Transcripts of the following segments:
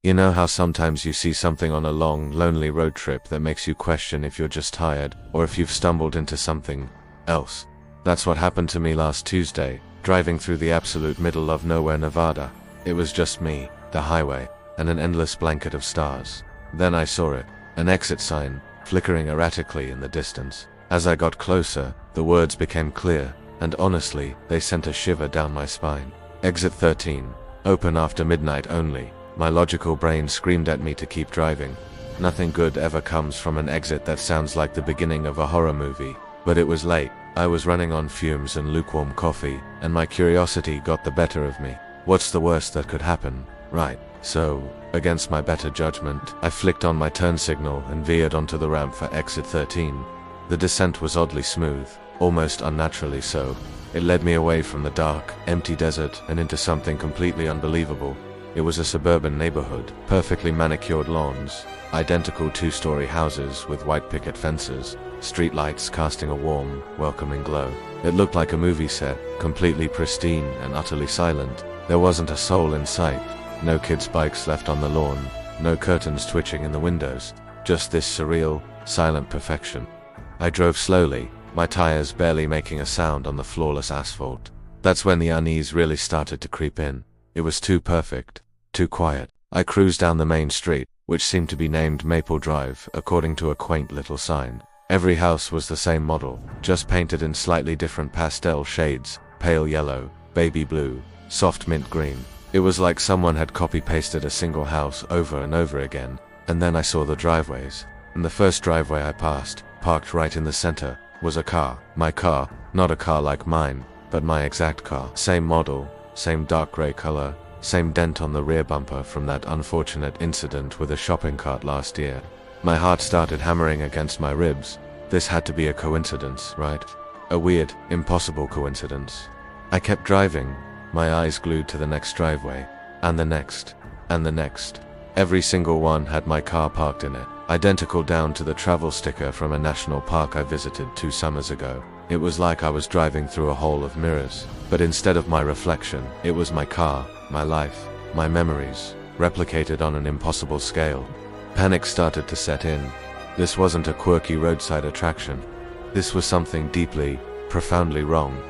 You know how sometimes you see something on a long, lonely road trip that makes you question if you're just tired, or if you've stumbled into something else? That's what happened to me last Tuesday, driving through the absolute middle of nowhere, Nevada. It was just me, the highway, and an endless blanket of stars. Then I saw it, an exit sign, flickering erratically in the distance. As I got closer, the words became clear, and honestly, they sent a shiver down my spine. Exit 13, open after midnight only. My logical brain screamed at me to keep driving. Nothing good ever comes from an exit that sounds like the beginning of a horror movie. But it was late, I was running on fumes and lukewarm coffee, and my curiosity got the better of me. What's the worst that could happen, right? So, against my better judgment, I flicked on my turn signal and veered onto the ramp for exit 13. The descent was oddly smooth, almost unnaturally so. It led me away from the dark, empty desert and into something completely unbelievable. It was a suburban neighborhood, perfectly manicured lawns, identical two-story houses with white picket fences, streetlights casting a warm, welcoming glow. It looked like a movie set, completely pristine and utterly silent. There wasn't a soul in sight, no kids' bikes left on the lawn, no curtains twitching in the windows, just this surreal, silent perfection. I drove slowly, my tires barely making a sound on the flawless asphalt. That's when the unease really started to creep in. It was too perfect, too quiet. I cruised down the main street, which seemed to be named Maple Drive, according to a quaint little sign. Every house was the same model, just painted in slightly different pastel shades, pale yellow, baby blue, soft mint green. It was like someone had copy-pasted a single house over and over again. And then I saw the driveways. And the first driveway I passed, parked right in the center, was a car. My car, not a car like mine, but my exact car. Same model, same dark gray color, same dent on the rear bumper from that unfortunate incident with a shopping cart last year. My heart started hammering against my ribs. This had to be a coincidence, right? A weird, impossible coincidence. I kept driving, my eyes glued to the next driveway, and the next, and the next. Every single one had my car parked in it, identical down to the travel sticker from a national park I visited 2 summers ago. It was like I was driving through a hole of mirrors, but instead of my reflection, it was my car, my life, my memories, replicated on an impossible scale. Panic started to set in. This wasn't a quirky roadside attraction. This was something deeply, profoundly wrong.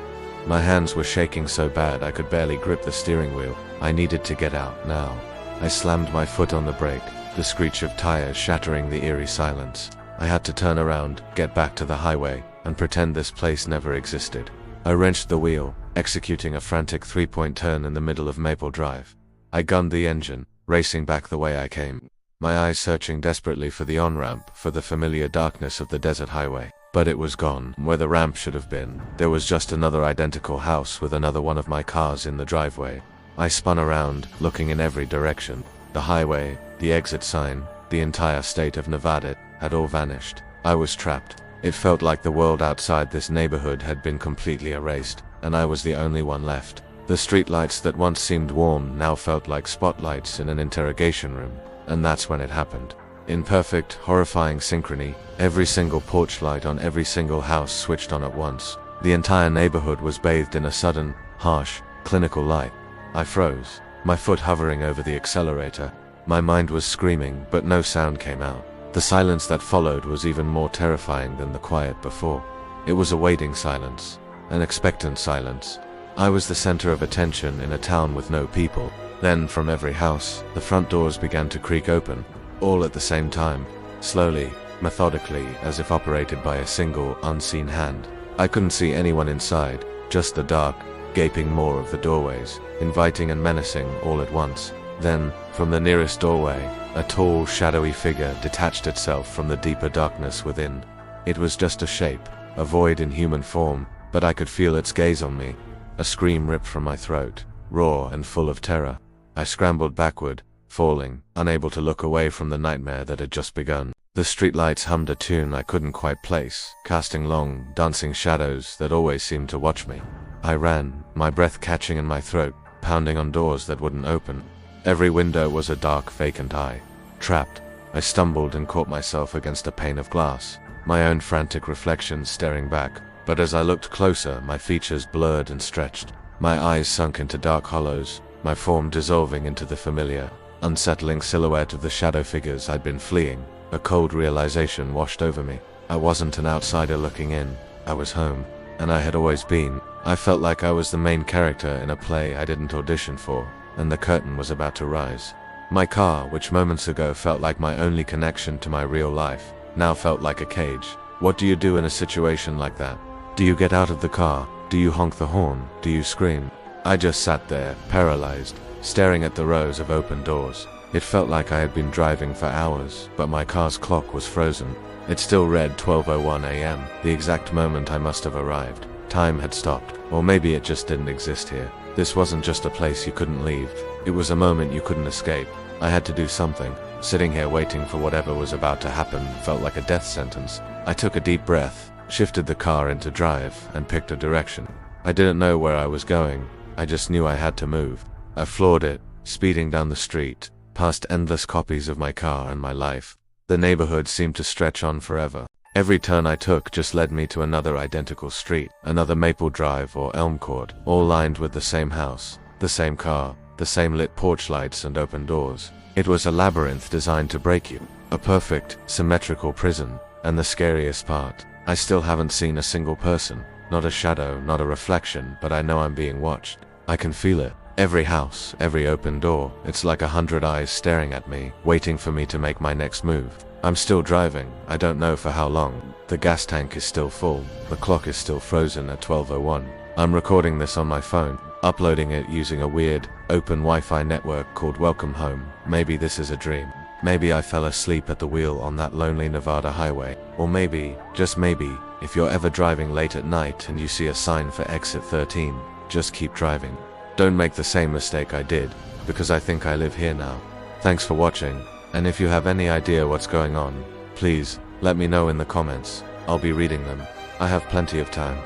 My hands were shaking so bad I could barely grip the steering wheel. I needed to get out now. I slammed my foot on the brake, the screech of tires shattering the eerie silence. I had to turn around, get back to the highway, and pretend this place never existed. I wrenched the wheel, executing a frantic 3-point turn in the middle of Maple Drive. I gunned the engine, racing back the way I came, my eyes searching desperately for the on-ramp, for the familiar darkness of the desert highway. But it was gone. Where the ramp should have been, there was just another identical house with another one of my cars in the driveway. I spun around, looking in every direction. The highway, the exit sign, the entire state of Nevada had all vanished. I was trapped. It felt like the world outside this neighborhood had been completely erased, and I was the only one left. The streetlights that once seemed warm now felt like spotlights in an interrogation room. And that's when it happened. In perfect, horrifying synchrony, every single porch light on every single house switched on at once. The entire neighborhood was bathed in a sudden, harsh, clinical light. I froze, my foot hovering over the accelerator. My mind was screaming, but no sound came out. The silence that followed was even more terrifying than the quiet before. It was a waiting silence, an expectant silence. I was the center of attention in a town with no people. Then, from every house, the front doors began to creak open, all at the same time, slowly, methodically, as if operated by a single, unseen hand. I couldn't see anyone inside, just the dark, gaping maw of the doorways, inviting and menacing all at once. Then, from the nearest doorway, a tall, shadowy figure detached itself from the deeper darkness within. It was just a shape, a void in human form, but I could feel its gaze on me. A scream ripped from my throat, raw and full of terror. I scrambled backward, falling, unable to look away from the nightmare that had just begun. The streetlights hummed a tune I couldn't quite place, casting long, dancing shadows that always seemed to watch me. I ran, my breath catching in my throat, pounding on doors that wouldn't open. Every window was a dark, vacant eye. Trapped, I stumbled and caught myself against a pane of glass, my own frantic reflections staring back. But as I looked closer, my features blurred and stretched. My eyes sunk into dark hollows, my form dissolving into the familiar, unsettling silhouette of the shadow figures I'd been fleeing. A cold realization washed over me. I wasn't an outsider looking in. I was home. And I had always been. I felt like I was the main character in a play I didn't audition for, and the curtain was about to rise. My car, which moments ago felt like my only connection to my real life, now felt like a cage. What do you do in a situation like that? Do you get out of the car? Do you honk the horn? Do you scream? I just sat there, paralyzed, staring at the rows of open doors. It felt like I had been driving for hours, but my car's clock was frozen. It still read 12:01 a.m., the exact moment I must have arrived. Time had stopped, or maybe it just didn't exist here. This wasn't just a place you couldn't leave. It was a moment you couldn't escape. I had to do something. Sitting here waiting for whatever was about to happen felt like a death sentence. I took a deep breath, shifted the car into drive, and picked a direction. I didn't know where I was going. I just knew I had to move. I floored it, speeding down the street, past endless copies of my car and my life. The neighborhood seemed to stretch on forever. Every turn I took just led me to another identical street, another Maple Drive or Elm Court, all lined with the same house, the same car, the same lit porch lights and open doors. It was a labyrinth designed to break you, a perfect, symmetrical prison. And the scariest part, I still haven't seen a single person, not a shadow, not a reflection, but I know I'm being watched. I can feel it. Every house, every open door, it's like 100 eyes staring at me, waiting for me to make my next move. I'm still driving, I don't know for how long. The gas tank is still full, the clock is still frozen at 12:01. I'm recording this on my phone, uploading it using a weird, open Wi-Fi network called Welcome Home. Maybe this is a dream. Maybe I fell asleep at the wheel on that lonely Nevada highway. Or maybe, just maybe, if you're ever driving late at night and you see a sign for exit 13, just keep driving. Don't make the same mistake I did, because I think I live here now. Thanks for watching, and if you have any idea what's going on, please, let me know in the comments. I'll be reading them. I have plenty of time.